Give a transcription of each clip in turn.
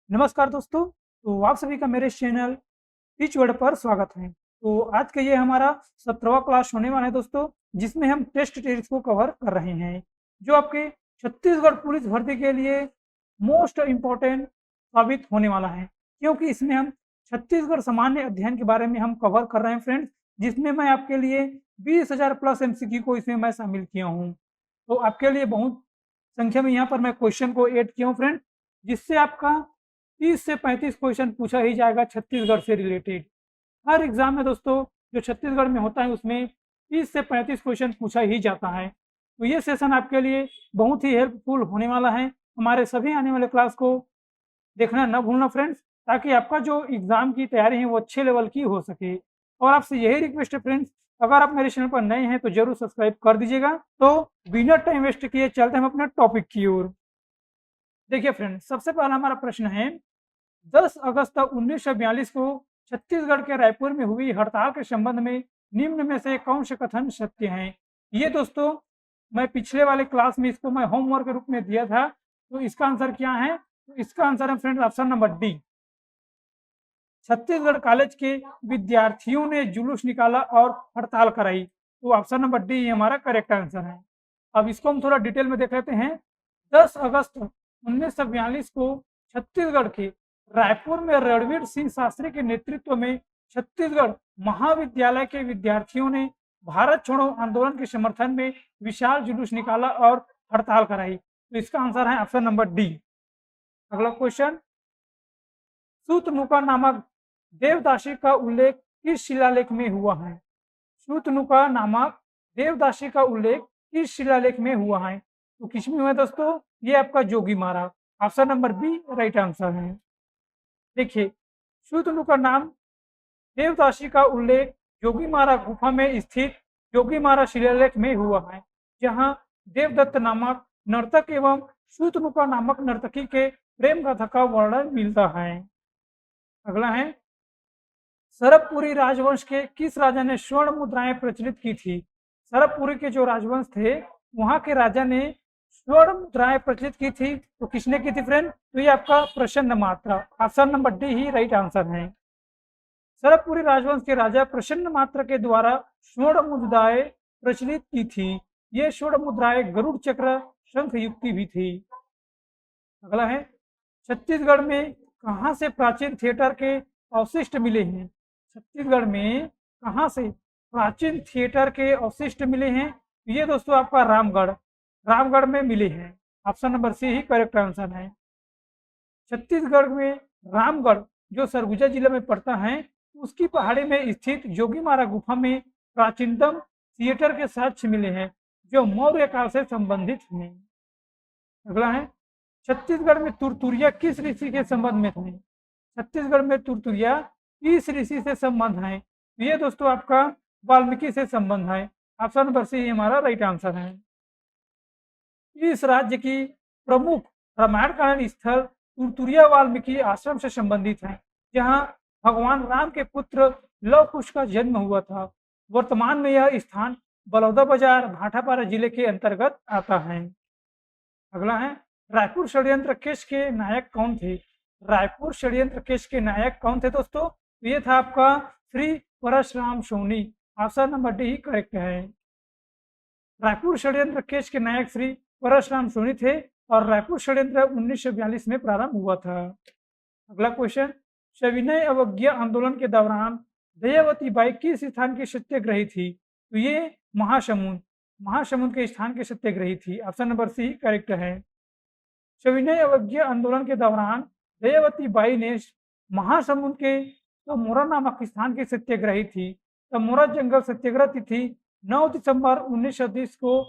नमस्कार दोस्तों। तो आप सभी का मेरे चैनल टीच वर्ड पर स्वागत है। तो आज का ये हमारा 17वां क्लास होने वाला है दोस्तों, जिसमें हम टेस्ट सीरीज को कवर कर रहे हैं, जो आपके छत्तीसगढ़ पुलिस भर्ती के लिए मोस्ट इम्पोर्टेंट साबित होने वाला है, क्योंकि इसमें हम छत्तीसगढ़ सामान्य अध्ययन के बारे में हम कवर कर रहे हैं फ्रेंड्स, जिसमें मैं आपके लिए 20,000 प्लस एमसीक्यू को इसमें मैं शामिल किया हूँ। तो आपके लिए बहुत संख्या में यहाँ पर मैं क्वेश्चन को ऐड किया हूँ फ्रेंड, जिससे आपका 30 से 35 क्वेश्चन पूछा ही जाएगा छत्तीसगढ़ से रिलेटेड। हर एग्जाम में दोस्तों जो छत्तीसगढ़ में होता है उसमें 30 से 35 क्वेश्चन पूछा ही जाता है। तो ये सेशन आपके लिए बहुत ही हेल्पफुल होने वाला है। हमारे सभी आने वाले क्लास को देखना न भूलना फ्रेंड्स, ताकि आपका जो एग्जाम की तैयारी है वो अच्छे लेवल की हो सके। और आपसे यही रिक्वेस्ट है फ्रेंड्स, अगर आप मेरे चैनल पर नए हैं तो जरूर सब्सक्राइब कर दीजिएगा। तो बिना टाइम वेस्ट किए चलते हैं हम अपने टॉपिक की ओर। देखिए फ्रेंड्स, सबसे पहला हमारा प्रश्न है, 10 अगस्त 1942 को छत्तीसगढ़ के रायपुर में हुई हड़ताल के संबंध में निम्न में से कौन से कथन सत्य हैं? ये दोस्तों मैं पिछले वाले क्लास में इसको मैं होमवर्क के रूप में दिया था। तो इसका आंसर क्या है? तो इसका आंसर है friends option number D. Chhattisgarh college के विद्यार्थियों ने जुलूस निकाला और हड़ताल कराई। तो ऑप्शन नंबर डी हमारा करेक्ट आंसर है। अब इसको हम थोड़ा डिटेल में देख लेते हैं। 10 अगस्त 1942 को छत्तीसगढ़ के रायपुर में रणवीर सिंह शास्त्री के नेतृत्व में छत्तीसगढ़ महाविद्यालय के विद्यार्थियों ने भारत छोड़ो आंदोलन के समर्थन में विशाल जुलूस निकाला और हड़ताल कराई। तो इसका आंसर है ऑप्शन नंबर डी। अगला क्वेश्चन, सूतनुका नामक देवदासी का उल्लेख किस शिलालेख में हुआ है? सूतनुका नामक देवदासी का उल्लेख किस शिलालेख में हुआ है? तो किसमें हुआ है दोस्तों? ये आपका Jogimara. Option number B right answer है। देखिए, सूतनुका नाम देवदासी का उल्लेख जोगीमारा गुफा में स्थित जोगीमारा शिलालेख में हुआ है, जहां देवदत्त नामक नर्तक एवं सूतनुका नामक नर्तकी के प्रेम गाथा का वर्णन मिलता है। अगला है, सरबपुरी राजवंश के किस राजा ने स्वर्ण मुद्राएं प्रचलित की थी? सरबपुरी के जो राजवंश थे वहां के राजा ने स्वर्ण मुद्राएं प्रचलित की थी। तो किसने की थी फ्रेंड? तो ये आपका प्रसन्न मात्रा। ऑप्शन नंबर डी ही राइट आंसर है। सरबपुरी राजवंश के राजा प्रसन्न मात्र के द्वारा स्वर्ण मुद्राएं प्रचलित की थी। ये स्वर्ण मुद्राएं गरुड़ चक्र शंख युक्ति भी थी। अगला है, छत्तीसगढ़ में कहां से प्राचीन थिएटर के अवशिष्ट मिले हैं? छत्तीसगढ़ में कहां से प्राचीन थिएटर के अवशिष्ट मिले हैं? ये दोस्तों आपका रामगढ़ में मिले हैं। ऑप्शन नंबर सी ही करेक्ट आंसर है। छत्तीसगढ़ में रामगढ़ जो सरगुजा जिले में पड़ता है, उसकी पहाड़ी में स्थित जोगीमारा गुफा में प्राचीनतम थिएटर के साक्ष्य मिले हैं, जो मौर्य काल से संबंधित हैं। अगला है, छत्तीसगढ़ में तुरतुरिया किस ऋषि के संबंध में थे? छत्तीसगढ़ में तुरतुरिया किस ऋषि से संबंध है? ये दोस्तों आपका वाल्मीकि से संबंध है। ऑप्शन नंबर सी हमारा राइट आंसर है। इस राज्य की प्रमुख रामायण कालीन स्थल तुरतुरिया वाल्मीकि आश्रम से संबंधित है, जहां भगवान राम के पुत्र लव कुश का जन्म हुआ था। वर्तमान में यह स्थान बलौदा बाजार भाटापारा जिले के अंतर्गत आता है। अगला है, रायपुर षड्यंत्र केस के नायक कौन थे? रायपुर षड्यंत्र केस के नायक कौन थे दोस्तों? ये था आपका Shri Parshuram Soni. Option number D ही करेक्ट है। रायपुर षड्यंत्र केस के नायक श्री परशुराम सोनी थे और रायपुर षड्यंत्र 1942 में प्रारंभ हुआ था। अगला क्वेश्चन, सविनय अवज्ञा आंदोलन के दौरान दयावती बाई किस स्थान की सत्याग्रही थी? तो ये महासमुंद के स्थान के सत्याग्रही थी। ऑप्शन नंबर सी करेक्ट है। सविनय अवज्ञा आंदोलन के दौरान दयावती बाई ने महासमुंद के तमोरा नामक स्थान की सत्याग्रही थी। तमोरा जंगल सत्याग्रह तिथि 9 दिसंबर 1930 को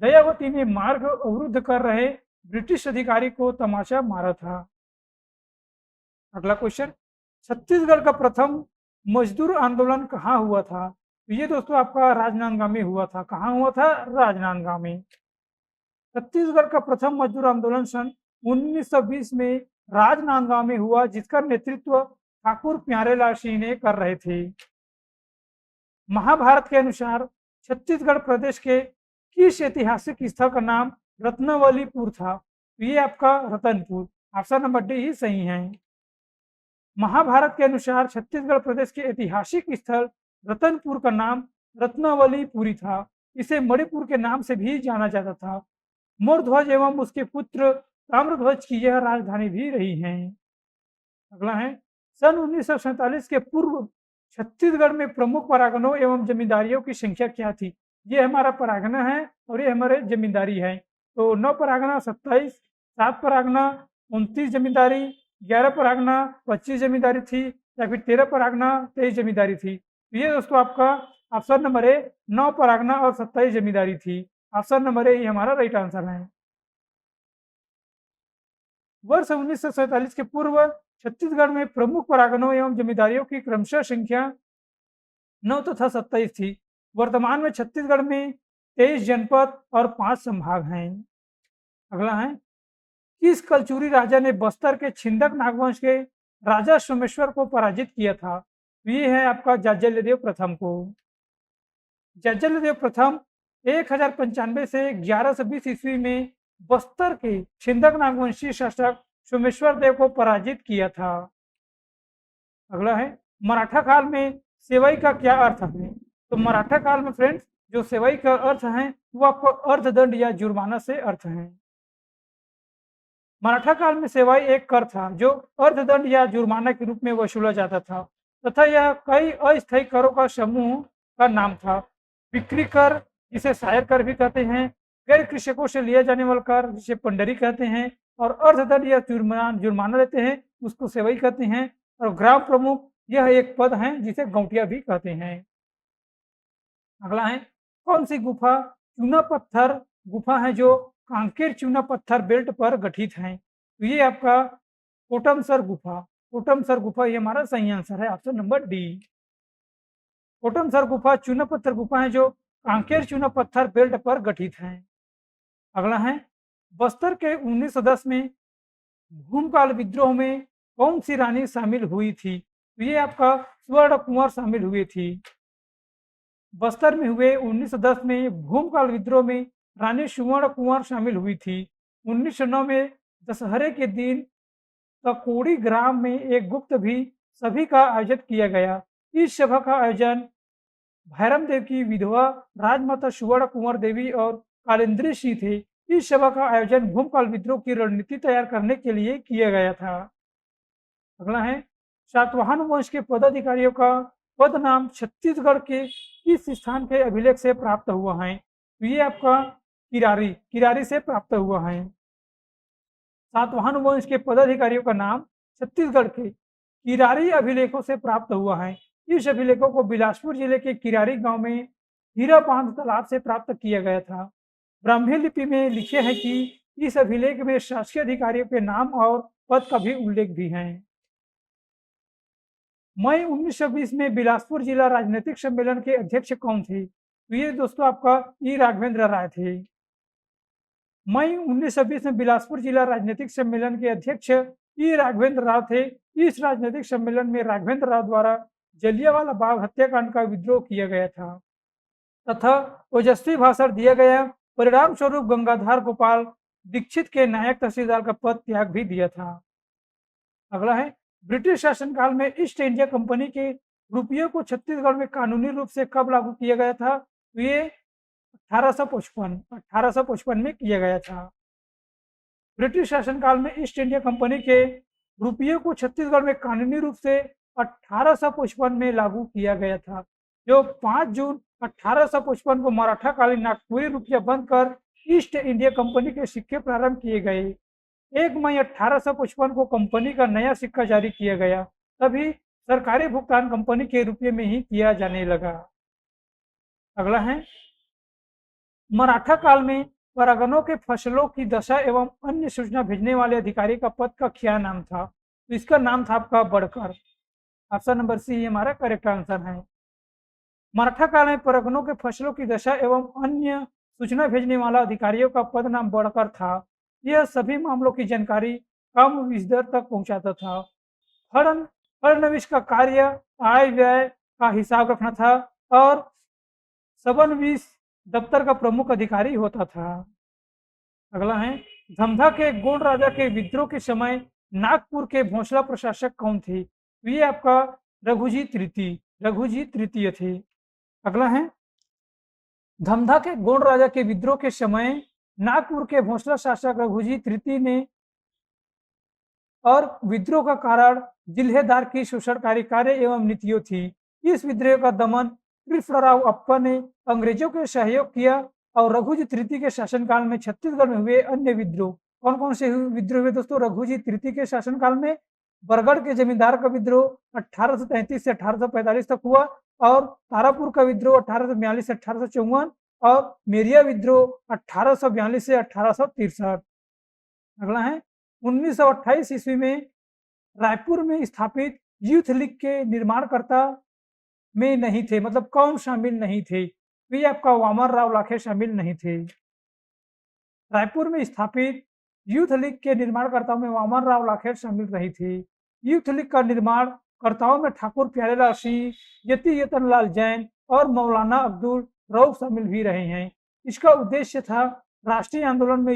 दयावती ने मार्ग अवरुद्ध कर रहे ब्रिटिश अधिकारी को तमाचा मारा था। अगला क्वेश्चन, छत्तीसगढ़ का प्रथम मजदूर आंदोलन कहाँ हुआ था? तो ये दोस्तों आपका राजनांदगांव में हुआ था। कहाँ हुआ था? राजनांदगांव में। छत्तीसगढ़ का प्रथम मजदूर आंदोलन सन 1920 में राजनांदगांव में हुआ, जिसका नेतृत्व ठाकुर प्यारेलाल सिंह ने कर रहे थे। महाभारत के अनुसार छत्तीसगढ़ प्रदेश के किस ऐतिहासिक स्थल का नाम रत्नावलीपुर था? तो ये आपका रतनपुर। ऑप्शन नंबर डी ही सही है। महाभारत के अनुसार छत्तीसगढ़ प्रदेश के ऐतिहासिक स्थल रतनपुर का नाम रत्नावलीपुरी था। इसे मणिपुर के नाम से भी जाना जाता था। मोरध्वज एवं उसके पुत्र ताम्रध्वज की यह राजधानी भी रही है। अगला है, सन 1947 के पूर्व छत्तीसगढ़ में प्रमुख परागणों एवं जमींदारियों की संख्या क्या थी? ये हमारा परागना है और ये हमारे जमींदारी है। तो 9 परागना 27, 7 परागना 29 जमींदारी, 11 परागना 25 जमींदारी थी या फिर 13 परागना 23 जमींदारी थी। तो ये दोस्तों आपका ऑप्शन नंबर ए 9 परागना और 27 जमींदारी थी। ऑप्शन नंबर ए ये हमारा राइट आंसर है। वर्ष 1947 के पूर्व छत्तीसगढ़ में प्रमुख परागणों एवं जमींदारियों की क्रमशः संख्या 9 तथा 27 थी। वर्तमान में छत्तीसगढ़ में 23 जनपद और 5 संभाग हैं। अगला है, किस कलचुरी राजा ने बस्तर के छिंदक नागवंश के राजा सोमेश्वर को पराजित किया था? ये है आपका जाज्जल्यदेव प्रथम को। जाज्जल्यदेव प्रथम 1095 से 1120 ईस्वी में बस्तर के छिंदक नागवंशी शासक सोमेश्वर देव को पराजित किया था। अगला है, मराठा काल में सेवई का क्या अर्थ है? तो मराठा काल में फ्रेंड्स जो सेवई का अर्थ है वो आपको अर्थदंड या जुर्माना से अर्थ है। मराठा काल में सेवई एक कर था जो अर्थदंड या जुर्माना के रूप में वसूला जाता था तथा यह कई अस्थायी करों का समूह का नाम था। बिक्री कर जिसे शायर कर भी कहते हैं, गैर कृषकों से लिया जाने वाला कर जिसे पंडरी कहते हैं, और अर्थदंड या जुर्माना लेते हैं उसको सेवई कहते हैं, और ग्राम प्रमुख यह एक पद है जिसे गौटिया भी कहते हैं। अगला है, कौन सी गुफा चूना पत्थर गुफा है जो कांकेर चूना पत्थर बेल्ट पर गठित है? तो ये आपका कोटमसर गुफा। कोटमसर गुफा ये हमारा सही आंसर है, ऑप्शन नंबर डी। कोटमसर गुफा चूना पत्थर गुफा है जो कांकेर चूना पत्थर बेल्ट पर गठित है। अगला है, बस्तर के 1910 में भूमकाल विद्रोह में कौन सी रानी शामिल हुई थी? तो ये आपका स्वर्ण कुंवर शामिल हुई थी। बस्तर में हुए 1910 में भूमकाल विद्रोह में रानी सुवर्ण कुंवर शामिल हुई थी। 1909 में दशहरे के दिन ककोड़ी ग्राम में एक गुप्त भी सभी का आयोजन किया गया। इस सभा का आयोजन भैरम देव की विधवा राजमाता सुवर्ण कुंवर देवी और कालिंद्री सिंह थे। इस सभा का आयोजन भूमकाल विद्रोह की रणनीति तैयार करने के लिए किया गया था। अगला है, सातवाहन वंश के पदाधिकारियों का पद नाम छत्तीसगढ़ के किस स्थान के अभिलेख से प्राप्त हुआ है? तो ये आपका किरारी से प्राप्त हुआ है। सातवाहन वंश के पदाधिकारियों का नाम छत्तीसगढ़ के किरारी अभिलेखों से प्राप्त हुआ है। इस अभिलेखों को बिलासपुर जिले के किरारी गांव में हीरा बांध तालाब से प्राप्त किया गया था। ब्राह्मी लिपि में लिखे हैं कि इस अभिलेख में शासकीय अधिकारियों के नाम और पद का भी उल्लेख भी है। मई 1920 में बिलासपुर जिला राजनीतिक सम्मेलन के अध्यक्ष कौन थे? तो ये दोस्तों आपका ई राघवेंद्र राय थे। मई 1920 में बिलासपुर जिला राजनीतिक सम्मेलन के अध्यक्ष ई राघवेंद्र राव थे। इस राजनीतिक सम्मेलन में राघवेंद्र राव द्वारा जलियांवाला बाग हत्याकांड का विद्रोह किया गया था तथा ओजस्वी भाषण दिया गया। परिणाम स्वरूप गंगाधर गोपाल दीक्षित के नायक तहसीलदार का पद त्याग भी दिया था। अगला है, ब्रिटिश शासनकाल में ईस्ट इंडिया कंपनी के रुपये को छत्तीसगढ़ में कानूनी रूप से कब लागू किया गया था? तो ये 1855 में किया गया था। ब्रिटिश शासनकाल में ईस्ट इंडिया कंपनी के रुपये को छत्तीसगढ़ में कानूनी रूप से 1855 में लागू किया गया था। जो 5 जून 1855 को मराठा कालीन नागपुरी रुपया बंद कर ईस्ट इंडिया कंपनी के सिक्के प्रारंभ किए गए। 1 मई 1855 को कंपनी का नया सिक्का जारी किया गया। तभी सरकारी भुगतान कंपनी के रुपये में ही किया जाने लगा। अगला है, मराठा काल में परागणों के फसलों की दशा एवं अन्य सूचना भेजने वाले अधिकारी का पद का क्या नाम था? तो इसका नाम था आपका बड़कर। ऑप्शन नंबर सी हमारा करेक्ट आंसर है। मराठा काल में परागणों के फसलों की दशा एवं अन्य सूचना भेजने वाला अधिकारियों का पद नाम बड़कर था। यह सभी मामलों की जानकारी कम विस्तार तक पहुंचाता था। फडणवीस का कार्य आय व्यय का हिसाब रखना था और फडणवीस दफ्तर का प्रमुख अधिकारी होता था। अगला है, धमधा के गोंड राजा के विद्रोह के समय नागपुर के भोसला प्रशासक कौन थे? तो ये आपका रघुजी तृतीय थे। अगला है, धमधा के गोंड राजा के विद्रोह के समय नागपुर के भोसला शासक रघुजी तृतीय ने और विद्रोह का कारण जिल्हेदार की शोषणकारी कार्य एवं नीतियों थी। इस विद्रोह का दमन कृष्णराव अप्पा ने अंग्रेजों के सहयोग किया और रघुजी तृतीय के शासनकाल में छत्तीसगढ़ में हुए अन्य विद्रोह कौन कौन से विद्रोह हुए दोस्तों? रघुजी तृतीय के शासनकाल में बरगढ़ के जमींदार का विद्रोह 1833 से 1845 तक हुआ और तारापुर का विद्रोह 1842 से 1854 और मेरिया विद्रोह 1842 से 1863। अगला है, 1928 ईस्वी में रायपुर में स्थापित यूथ लीग के निर्माणकर्ता में नहीं थे, मतलब कौन शामिल नहीं थे? तो ये आपका वामन राव लाखे शामिल नहीं थे। रायपुर में स्थापित यूथ लीग के निर्माणकर्ताओं में वामन राव लाखेर शामिल रही थी। यूथ लीग का निर्माण कर्ताओं में ठाकुर प्यारेलाल सिंह, यति यतनलाल जैन और मौलाना अब्दुल रऊफ शामिल भी रहे हैं। इसका उद्देश्य था राष्ट्रीय आंदोलन में